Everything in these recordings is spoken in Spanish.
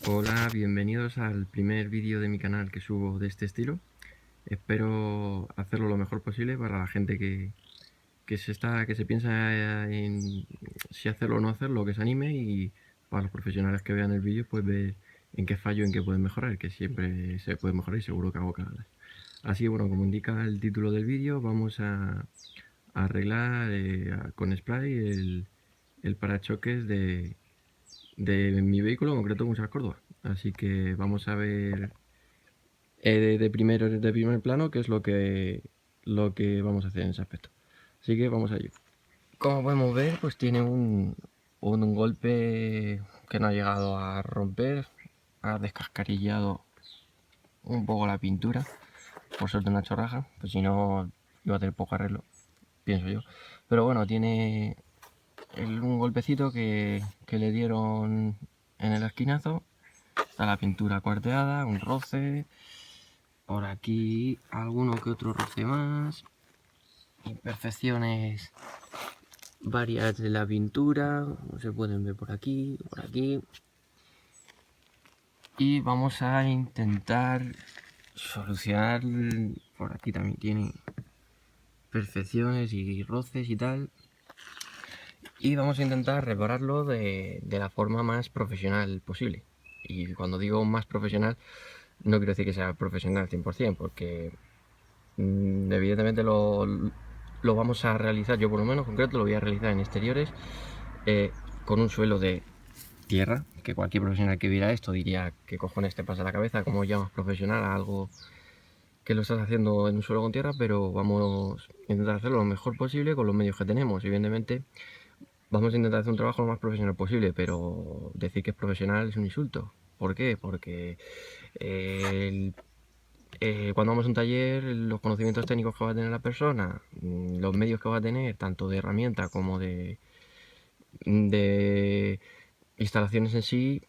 Hola, bienvenidos al primer vídeo de mi canal que subo de este estilo. Espero hacerlo lo mejor posible para la gente que se piensa en si hacerlo o no hacerlo, que se anime, y para los profesionales que vean el vídeo pues ver en qué fallo, en qué pueden mejorar, que siempre se puede mejorar y seguro que hago cagadas. Así que bueno, como indica el título del vídeo, vamos a arreglar con spray el parachoques de mi vehículo, en concreto un Córdoba. Así que vamos a ver de primer plano qué es lo que vamos a hacer en ese aspecto. Así que vamos a ello. Como podemos ver, pues tiene un golpe que no ha llegado a romper, ha descascarillado un poco la pintura, por suerte una chorraja, pues si no iba a tener poco arreglo, pienso yo. Pero bueno, tiene un golpecito que le dieron en el esquinazo. Está la pintura cuarteada, un roce. Por aquí alguno que otro roce más. Imperfecciones varias de la pintura. No se pueden ver por aquí, por aquí. Y vamos a intentar solucionar. Por aquí también tiene imperfecciones y roces y tal. Y vamos a intentar repararlo de la forma más profesional posible. Y cuando digo más profesional, no quiero decir que sea profesional 100%, porque evidentemente lo vamos a realizar, yo por lo menos concreto lo voy a realizar en exteriores, con un suelo de tierra, que cualquier profesional que viera esto diría: ¿qué cojones te pasa la cabeza? ¿Cómo llamas profesional a algo que lo estás haciendo en un suelo con tierra? Pero vamos a intentar hacerlo lo mejor posible con los medios que tenemos. Evidentemente vamos a intentar hacer un trabajo lo más profesional posible, pero decir que es profesional es un insulto. ¿Por qué? Porque cuando vamos a un taller, los conocimientos técnicos que va a tener la persona, los medios que va a tener, tanto de herramienta como de instalaciones en sí,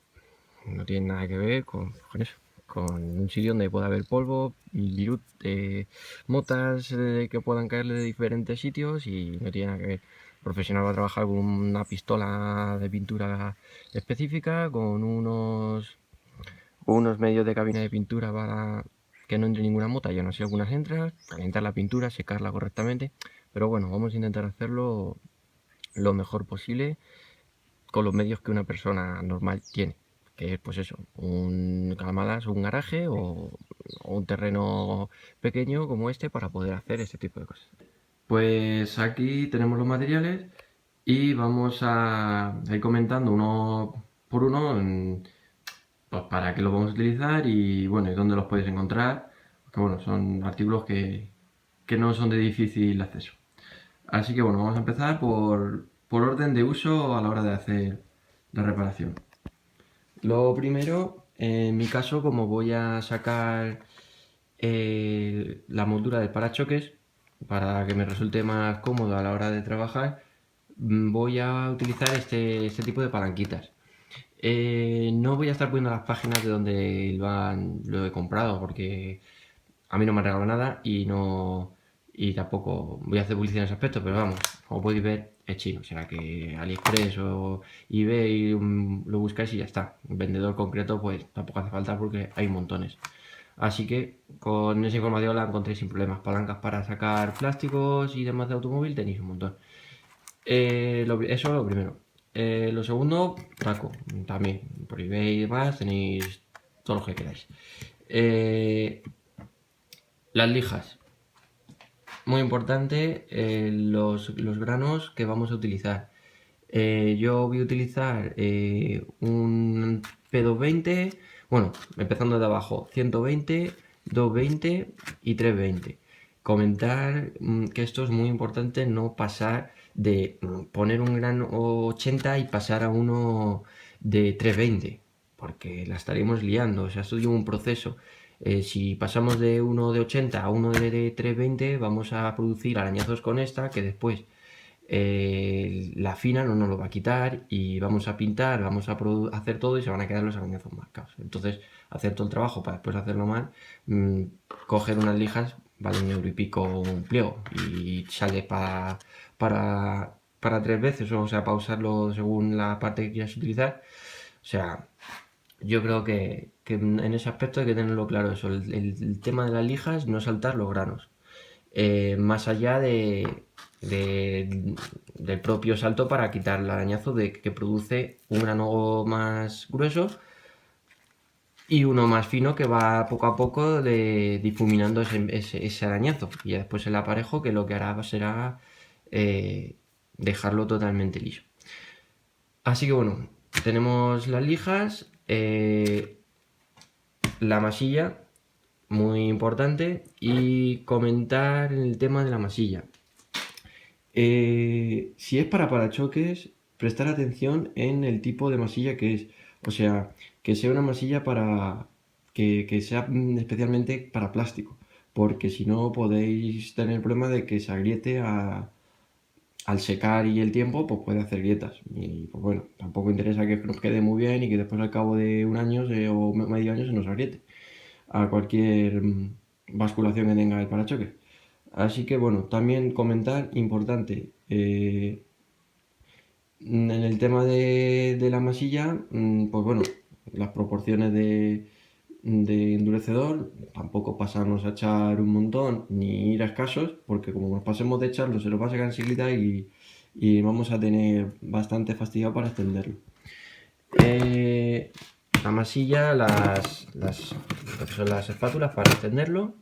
no tienen nada que ver con eso. Con un sitio donde pueda haber polvo, virus, motas que puedan caerle de diferentes sitios, y no tiene nada que ver. El profesional va a trabajar con una pistola de pintura específica, con unos medios de cabina de pintura para que no entre ninguna mota. Yo no sé, algunas entran, calentar la pintura, secarla correctamente. Pero bueno, vamos a intentar hacerlo lo mejor posible con los medios que una persona normal tiene, que es pues eso, un calamadas o un garaje o un terreno pequeño como este para poder hacer este tipo de cosas. Pues aquí tenemos los materiales y vamos a ir comentando uno por uno pues para qué los vamos a utilizar y bueno, y dónde los podéis encontrar, porque bueno, son artículos que no son de difícil acceso. Así que bueno, vamos a empezar por orden de uso a la hora de hacer la reparación. Lo primero, en mi caso, como voy a sacar la moldura del parachoques para que me resulte más cómodo a la hora de trabajar, voy a utilizar este tipo de palanquitas. No voy a estar poniendo las páginas de donde lo he comprado, porque a mí no me han regalado nada y tampoco voy a hacer publicidad en ese aspecto, pero vamos, como podéis ver, es chino. O sea que AliExpress o eBay lo buscáis y ya está. Un vendedor concreto pues tampoco hace falta porque hay montones. Así que con esa información la encontréis sin problemas. Palancas para sacar plásticos y demás de automóvil tenéis un montón. Eso es lo primero. Lo segundo, taco. También por eBay y demás tenéis todo lo que queráis. Las lijas. Muy importante, los granos que vamos a utilizar. Yo voy a utilizar un P220, bueno, empezando de abajo, 120, 220 y 320. Comentar que esto es muy importante, no pasar de poner un grano 80 y pasar a uno de 320, porque la estaríamos liando. O sea, esto lleva un proceso. Si pasamos de uno de 80 a uno de 320, vamos a producir arañazos con esta, que después la fina no nos lo va a quitar y vamos a pintar, vamos a hacer todo y se van a quedar los arañazos marcados. Entonces, hacer todo el trabajo para después hacerlo mal, coger unas lijas vale 1 € y pico un pliego y sale para 3 veces, o sea, para usarlo según la parte que quieras utilizar. O sea, yo creo que en ese aspecto hay que tenerlo claro eso, el tema de las lijas, no saltar los granos. Más allá del propio salto para quitar el arañazo de que produce un grano más grueso y uno más fino que va poco a poco difuminando ese arañazo. Y ya después el aparejo que lo que hará será dejarlo totalmente liso. Así que bueno, tenemos las lijas, la masilla, muy importante, y comentar el tema de la masilla. Si es para parachoques, prestar atención en el tipo de masilla que es. O sea, que sea una masilla que sea especialmente para plástico. Porque si no podéis tener el problema de que se agriete al secar y el tiempo, pues puede hacer grietas. Y pues bueno, tampoco interesa que nos quede muy bien y que después al cabo de un año o medio año se nos agriete a cualquier basculación que tenga el parachoques. Así que bueno, también comentar, importante, en el tema de la masilla, pues bueno, las proporciones de endurecedor, tampoco pasarnos a echar un montón ni ir a escasos, porque como nos pasemos de echarlo se lo va a sacar enseguida y vamos a tener bastante fastidio para extenderlo. La masilla, son las espátulas para extenderlo.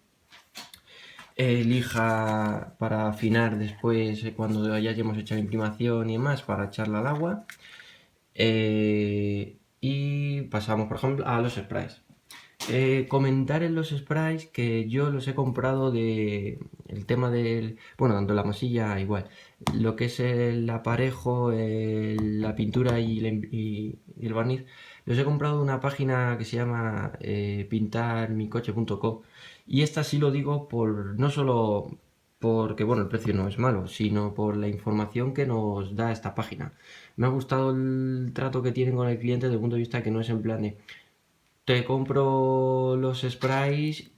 Lija para afinar después cuando ya hayamos hecho la imprimación y demás para echarla al agua. Y pasamos, por ejemplo, a los sprays. Comentar en los sprays que yo los he comprado el tema del, bueno, tanto la masilla igual, lo que es el aparejo, la pintura y el barniz, los he comprado de una página que se llama pintarmicoche.co, y esta sí lo digo por no solo porque bueno, el precio no es malo, sino por la información que nos da esta página. Me ha gustado el trato que tienen con el cliente desde el punto de vista que no es en plan de te compro los sprays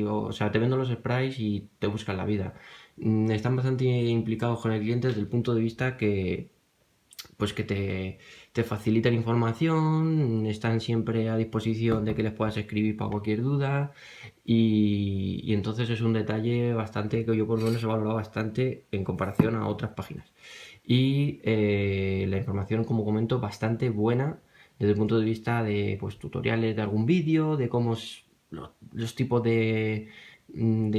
o sea, te vendo los sprays y te buscan la vida. Están bastante implicados con el cliente desde el punto de vista que, pues que te facilitan información, están siempre a disposición de que les puedas escribir para cualquier duda y entonces es un detalle bastante que yo por lo menos he valorado bastante en comparación a otras páginas. Y la información, como comento, bastante buena desde el punto de vista de pues, tutoriales de algún vídeo, de cómo los tipos de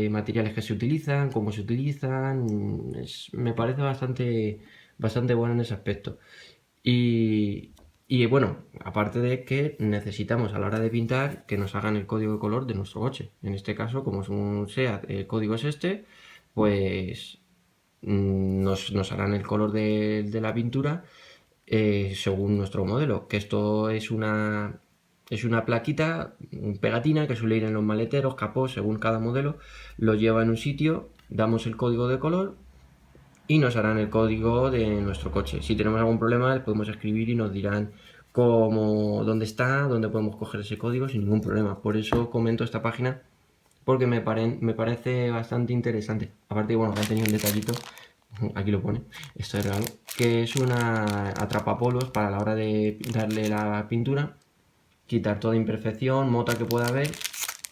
materiales que se utilizan, cómo se utilizan. Me parece bastante bueno en ese aspecto. Y, y bueno, aparte de que necesitamos a la hora de pintar que nos hagan el código de color de nuestro coche. En este caso, como es un SEAT, el código es este, pues nos harán el color de la pintura según nuestro modelo. Que esto es una plaquita, pegatina que suele ir en los maleteros, capós, según cada modelo. Lo lleva en un sitio, damos el código de color y nos harán el código de nuestro coche. Si tenemos algún problema, les podemos escribir y nos dirán dónde está, dónde podemos coger ese código sin ningún problema. Por eso comento esta página, porque me parece bastante interesante. Aparte, bueno, han tenido un detallito, aquí lo pone, esto es regalo, que es una atrapapolos para la hora de darle la pintura, quitar toda imperfección, mota que pueda haber.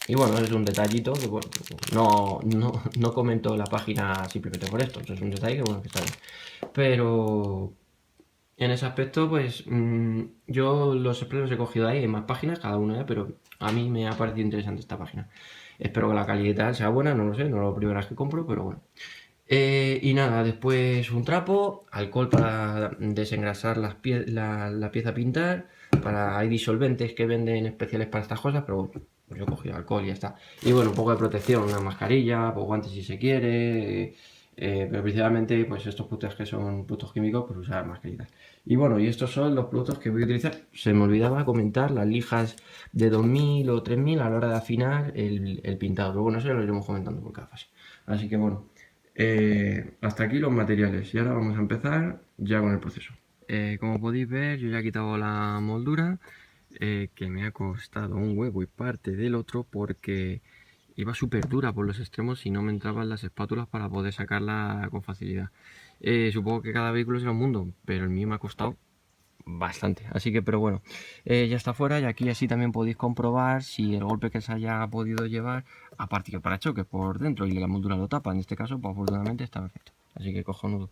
Y bueno, es un detallito que bueno, no comento la página simplemente por esto. Es un detalle que bueno, que está bien. Pero en ese aspecto, pues yo los sprays los he cogido ahí en más páginas, cada una, pero a mí me ha parecido interesante esta página. Espero que la calidad sea buena, no lo sé, no es la primera vez que compro, pero bueno. Y nada, después un trapo, alcohol para desengrasar la pieza a pintar, hay disolventes que venden especiales para estas cosas, pero bueno, pues yo he cogido alcohol y ya está. Y bueno, un poco de protección, una mascarilla, pues guantes si se quiere, pero principalmente pues estos productos que son productos químicos, pues usar mascarillas. Y bueno, y estos son los productos que voy a utilizar. Se me olvidaba comentar las lijas de 2000 o 3000 a la hora de afinar el pintado, pero bueno, eso lo iremos comentando por cada fase. Así que bueno. Hasta aquí los materiales y ahora vamos a empezar ya con el proceso. Como podéis ver, yo ya he quitado la moldura, que me ha costado un huevo y parte del otro porque iba súper dura por los extremos y no me entraban las espátulas para poder sacarla con facilidad. Supongo que cada vehículo será un mundo, pero el mío me ha costado bastante. Así que, pero bueno, ya está fuera, y aquí así también podéis comprobar si el golpe que se haya podido llevar, aparte que el parachoques por dentro y la moldura lo tapa, en este caso, pues afortunadamente está perfecto. Así que cojonudo.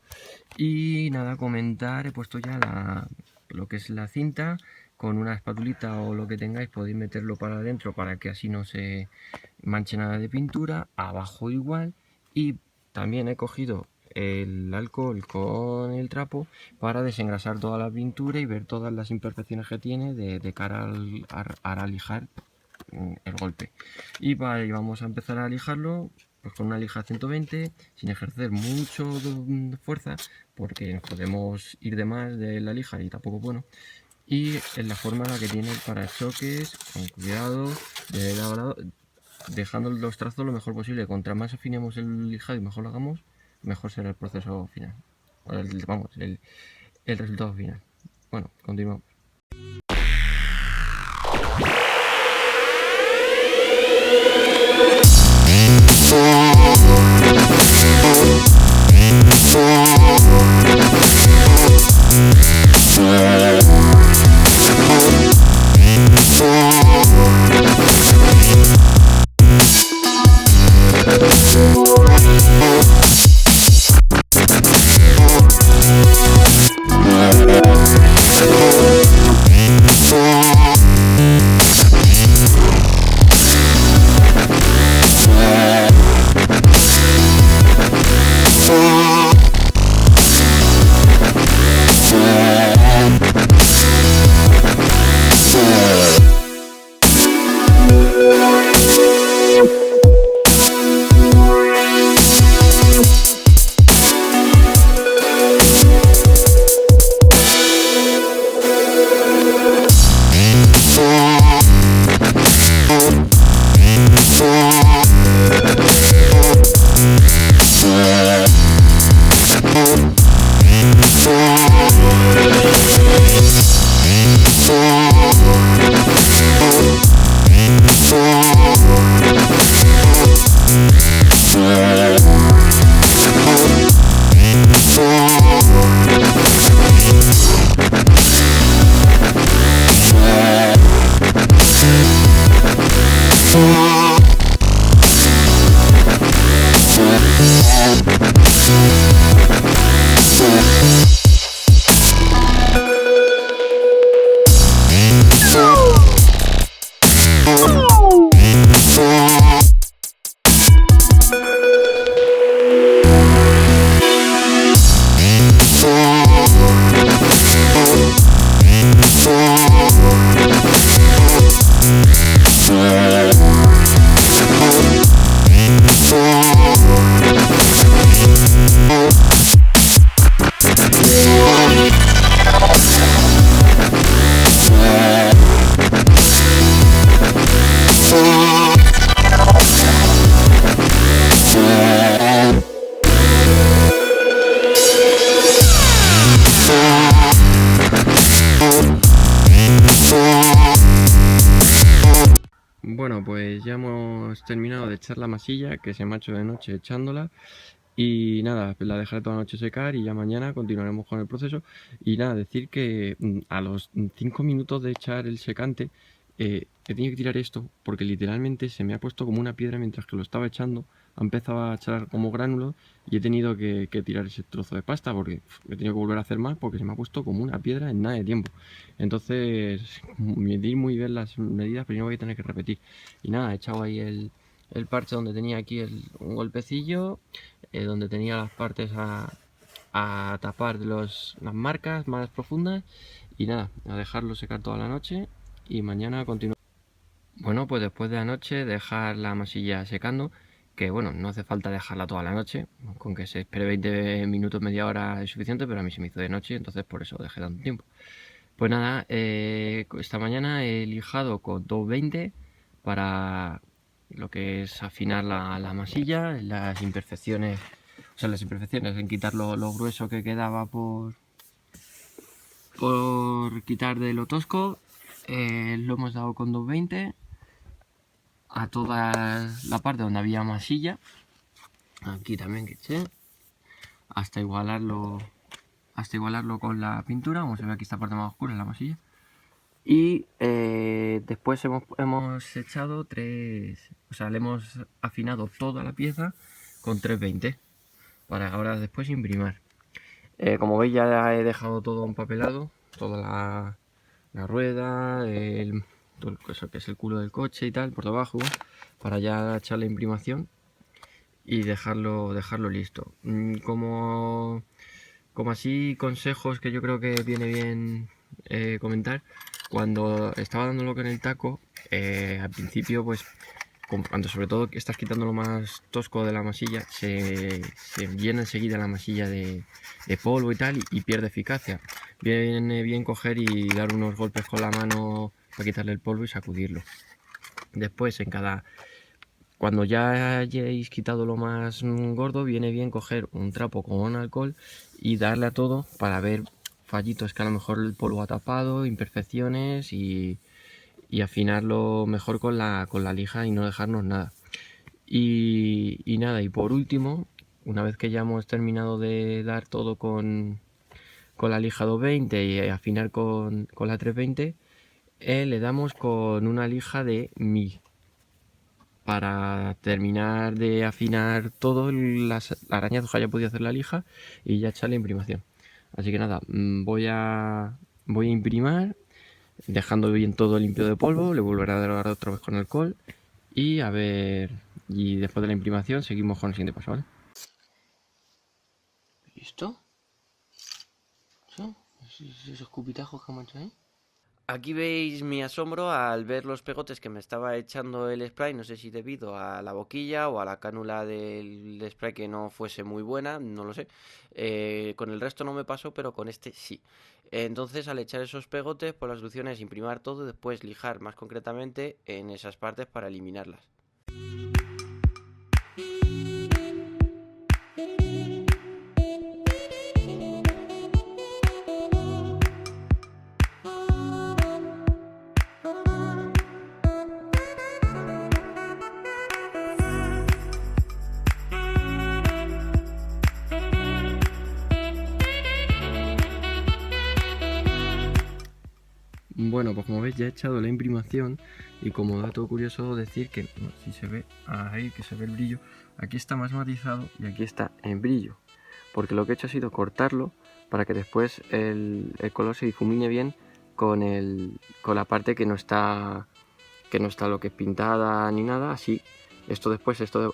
Y nada, comentar, he puesto ya lo que es la cinta, con una espatulita o lo que tengáis podéis meterlo para adentro para que así no se manche nada de pintura, abajo igual, y también he cogido el alcohol con el trapo para desengrasar toda la pintura y ver todas las imperfecciones que tiene de cara a lijar el golpe. Y vamos a empezar a lijarlo pues con una lija 120 sin ejercer mucho fuerza, porque nos podemos ir de más de la lija y tampoco es bueno. Y en la forma en la que tiene el parachoques, con cuidado, dejando los trazos lo mejor posible. Contra más afinemos el lijado y mejor lo hagamos, mejor será el proceso final. Vamos, el resultado final. Bueno, continuamos. Bueno, pues ya hemos terminado de echar la masilla, que se me ha hecho de noche echándola. Y nada, la dejaré toda la noche secar y ya mañana continuaremos con el proceso. Y nada, decir que a los 5 minutos de echar el secante, he tenido que tirar esto porque literalmente se me ha puesto como una piedra mientras que lo estaba echando. Ha empezado a echar como gránulos y he tenido que tirar ese trozo de pasta porque he tenido que volver a hacer más porque se me ha puesto como una piedra en nada de tiempo. Entonces, medir muy bien las medidas, pero no voy a tener que repetir. Y nada, he echado ahí el parche donde tenía aquí un golpecillo, donde tenía las partes a tapar las marcas más profundas, y nada, a dejarlo secar toda la noche y mañana continuar. Bueno, pues después de la noche dejar la masilla secando, que bueno, no hace falta dejarla toda la noche, con que se espere 20 minutos, media hora es suficiente, pero a mí se me hizo de noche, entonces por eso dejé tanto tiempo. Pues nada, esta mañana he lijado con 220 para lo que es afinar la masilla, las imperfecciones, o sea, las imperfecciones, en quitar lo grueso que quedaba por quitar de lo tosco. Lo hemos dado con 220 a toda la parte donde había masilla, aquí también que eché, hasta igualarlo hasta igualarlo con la pintura, como se ve aquí esta parte más oscura, en la masilla. Y después hemos echado le hemos afinado toda la pieza con 320 para ahora después imprimir. Como veis, ya he dejado todo empapelado, toda la rueda, todo eso que es el culo del coche y tal, por debajo, para ya echar la imprimación y dejarlo listo. Como así consejos que yo creo que viene bien comentar, cuando estaba dándolo con el taco, al principio pues cuando sobre todo estás quitando lo más tosco de la masilla, se llena enseguida la masilla de polvo y tal, y pierde eficacia. Viene bien coger y dar unos golpes con la mano para quitarle el polvo y sacudirlo. Después, cuando ya hayáis quitado lo más gordo, viene bien coger un trapo con alcohol y darle a todo para ver fallitos que a lo mejor el polvo ha tapado, imperfecciones, y afinarlo mejor con la lija y no dejarnos nada. Y nada, y por último, una vez que ya hemos terminado de dar todo con la lija 220 y afinar con la 320, le damos con una lija de 1000 para terminar de afinar todo las arañazos que haya podido hacer la lija y ya echar la imprimación. Así que nada, voy a imprimir, dejando bien todo limpio de polvo, le volveré a dar otra vez con alcohol y a ver, y después de la imprimación seguimos con el siguiente paso, ¿vale? ¿Listo? ¿Eso? ¿Esos cupitajos que han hecho ahí? Aquí veis mi asombro al ver los pegotes que me estaba echando el spray, no sé si debido a la boquilla o a la cánula del spray que no fuese muy buena, no lo sé. Con el resto no me pasó, pero con este sí. Entonces, al echar esos pegotes, pues la solución es imprimir todo y después lijar más concretamente en esas partes para eliminarlas. Bueno, pues como veis ya he echado la imprimación, y como dato curioso decir que, no sé si se ve ahí, que se ve el brillo, aquí está más matizado y aquí está en brillo, porque lo que he hecho ha sido cortarlo para que después el color se difumine bien con la parte que no está lo que es pintada ni nada. Así,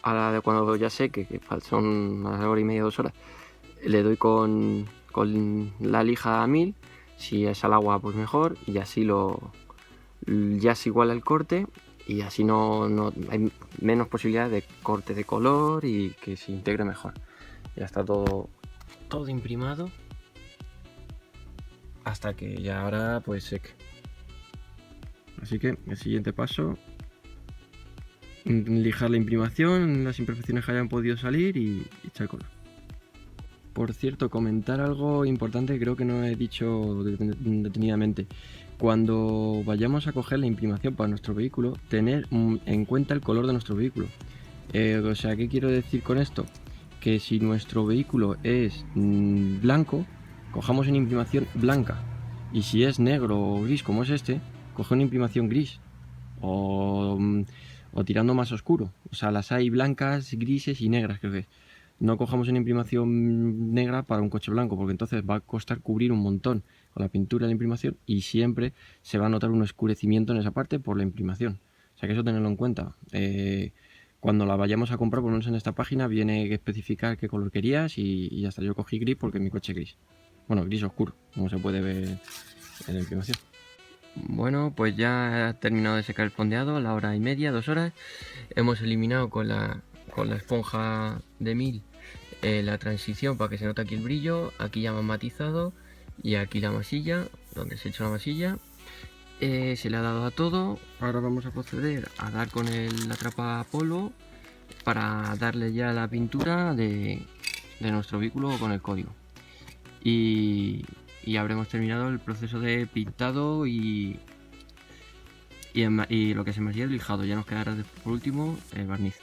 ahora de cuando ya seque, que son una hora y media, 2 horas, le doy con la lija a 1000. Si es al agua, pues mejor, y así ya se iguala el corte, y así no hay menos posibilidad de corte de color y que se integre mejor. Ya está todo imprimado hasta que ya ahora pues seque. Así que el siguiente paso, lijar la imprimación, las imperfecciones que hayan podido salir y echar color. Por cierto, comentar algo importante que creo que no he dicho detenidamente. Cuando vayamos a coger la imprimación para nuestro vehículo, tener en cuenta el color de nuestro vehículo. O sea, ¿qué quiero decir con esto? Que si nuestro vehículo es blanco, cojamos una imprimación blanca. Y si es negro o gris como es este, coge una imprimación gris. O tirando más oscuro. O sea, las hay blancas, grises y negras, creo que es. No cojamos una imprimación negra para un coche blanco, porque entonces va a costar cubrir un montón con la pintura de la imprimación y siempre se va a notar un oscurecimiento en esa parte por la imprimación. O sea que eso tenerlo en cuenta. Cuando la vayamos a comprar, por lo menos en esta página, viene que especificar qué color querías y hasta yo cogí gris porque mi coche es gris. Bueno, gris oscuro, como se puede ver en la imprimación. Bueno, pues ya ha terminado de secar el fondeado, a la hora y media, 2 horas. Hemos eliminado con la esponja de 1000 la transición para que se note aquí el brillo, aquí ya más matizado, y aquí la masilla, donde se ha hecho la masilla. Se le ha dado a todo. Ahora vamos a proceder a dar con la trapa polvo para darle ya la pintura de nuestro vehículo con el código, y habremos terminado el proceso de pintado y lo que se me hacía el lijado. Ya nos quedará por último el barniz.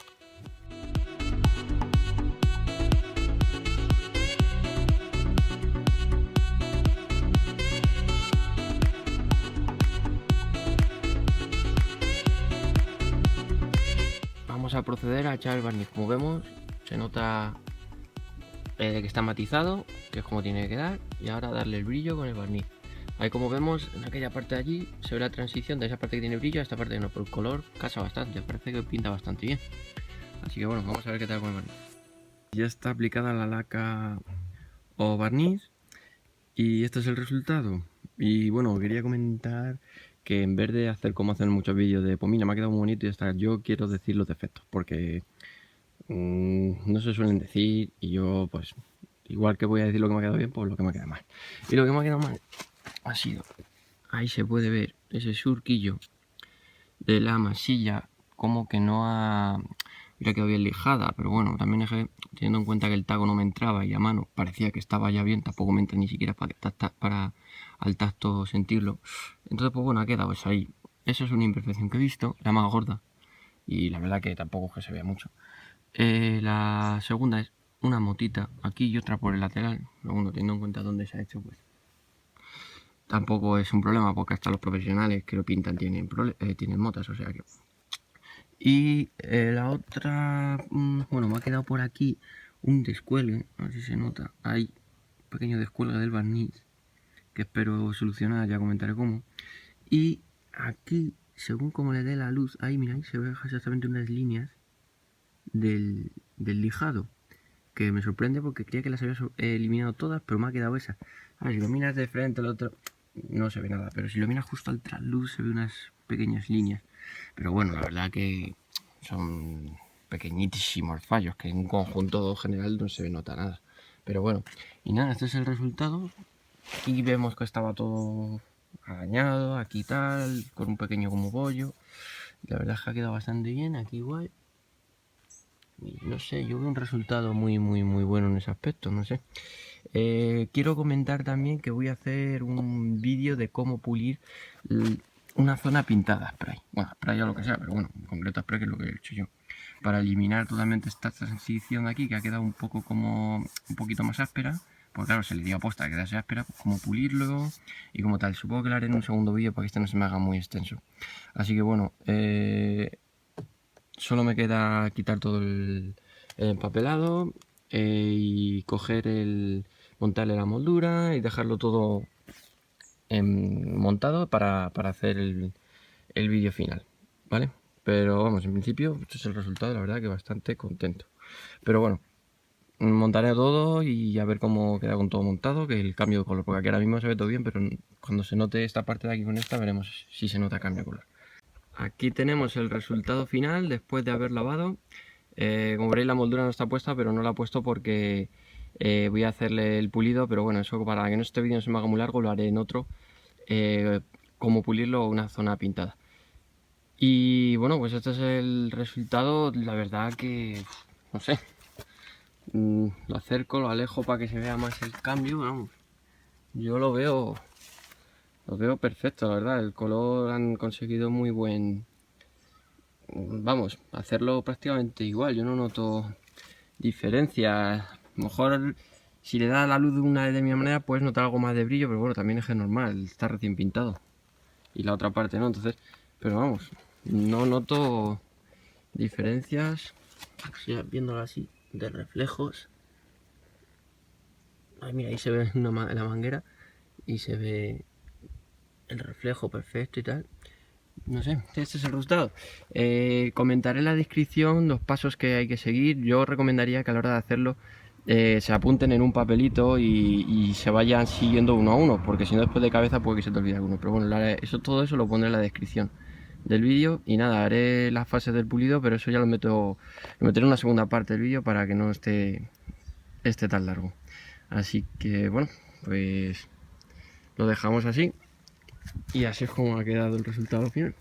vamos a proceder a echar el barniz. Como vemos, se nota que está matizado, que es como tiene que quedar, y ahora darle el brillo con el barniz. Ahí, como vemos, en aquella parte de allí se ve la transición de esa parte que tiene brillo a esta parte que no, pero el color casa bastante, parece que pinta bastante bien. Así que bueno, vamos a ver qué tal con el barniz. Ya está aplicada la laca o barniz y este es el resultado. Y bueno, quería comentar que en vez de hacer como hacen muchos vídeos de pues mira, me ha quedado muy bonito y ya está, yo quiero decir los defectos porque no se suelen decir y yo pues igual que voy a decir lo que me ha quedado bien, pues lo que me ha quedado mal. Y lo que me ha quedado mal ha sido, ahí se puede ver ese surquillo de la masilla como que no ha... Mira que bien lijada, pero bueno, también es que, teniendo en cuenta que el taco no me entraba y a mano parecía que estaba ya bien, tampoco me entra ni siquiera para al tacto sentirlo. Entonces pues bueno, ha quedado eso ahí. Eso es una imperfección que he visto, la más gorda, y la verdad que tampoco es que se vea mucho. La segunda es una motita aquí y otra por el lateral, pero bueno, teniendo en cuenta dónde se ha hecho, pues tampoco es un problema porque hasta los profesionales que lo pintan tienen motas, o sea que... Y la otra, bueno, me ha quedado por aquí un descuelgue, a ver si se nota, hay un pequeño descuelgue del barniz que espero solucionar, ya comentaré cómo. Y aquí, según como le dé la luz, ahí mira, ahí se ve exactamente unas líneas del lijado, que me sorprende porque creía que las había eliminado todas, pero me ha quedado esa. A ver, si lo miras de frente al otro, no se ve nada, pero si lo miras justo al trasluz se ve unas pequeñas líneas. Pero bueno, la verdad que son pequeñísimos fallos, que en un conjunto general no se nota nada. Pero bueno, y nada, este es el resultado. Aquí vemos que estaba todo arañado, aquí tal, con un pequeño como bollo. La verdad es que ha quedado bastante bien, aquí igual. Y no sé, yo veo un resultado muy bueno en ese aspecto, no sé. Quiero comentar también que voy a hacer un vídeo de cómo pulir una zona pintada spray. Bueno, spray o lo que sea, pero bueno, en concreto spray, que es lo que he hecho yo. Para eliminar totalmente esta transición de aquí, que ha quedado un poco como un poquito más áspera. Pues claro, se le dio aposta a quedarse áspera, pues como pulirlo y como tal. Supongo que lo haré en un segundo vídeo para que este no se me haga muy extenso. Así que bueno, solo me queda quitar todo el empapelado y coger montarle la moldura y dejarlo todo montado para hacer el vídeo final, ¿vale? Pero vamos, en principio, este es el resultado, la verdad que bastante contento. Pero bueno, montaré todo y a ver cómo queda con todo montado, que el cambio de color, porque aquí ahora mismo se ve todo bien, pero cuando se note esta parte de aquí con esta, veremos si se nota cambio de color. Aquí tenemos el resultado final después de haber lavado. Como veréis, la moldura no está puesta, pero no la he puesto porque voy a hacerle el pulido, pero bueno, eso para que no este vídeo no se me haga muy largo, lo haré en otro, cómo pulirlo una zona pintada. Y bueno, pues este es el resultado. La verdad que, no sé, lo acerco, lo alejo para que se vea más el cambio, vamos. Yo lo veo perfecto, la verdad. El color han conseguido muy buen... Vamos, hacerlo prácticamente igual. Yo no noto diferencia. A lo mejor si le da la luz de una determinada manera puedes notar algo más de brillo, pero bueno, también es que es normal, está recién pintado. Y la otra parte no, entonces... Pero vamos, no noto diferencias. Ya viéndolo así, de reflejos. Ay, mira, ahí se ve la manguera y se ve el reflejo perfecto y tal. No sé, este es el resultado. Comentaré en la descripción los pasos que hay que seguir. Yo recomendaría que a la hora de hacerlo se apunten en un papelito y se vayan siguiendo uno a uno, porque si no después de cabeza puede que se te olvide alguno. Pero bueno, todo eso lo pondré en la descripción del vídeo y nada, haré las fases del pulido, pero eso ya lo meteré en una segunda parte del vídeo para que no esté tan largo. Así que bueno, pues lo dejamos así y así es como ha quedado el resultado final.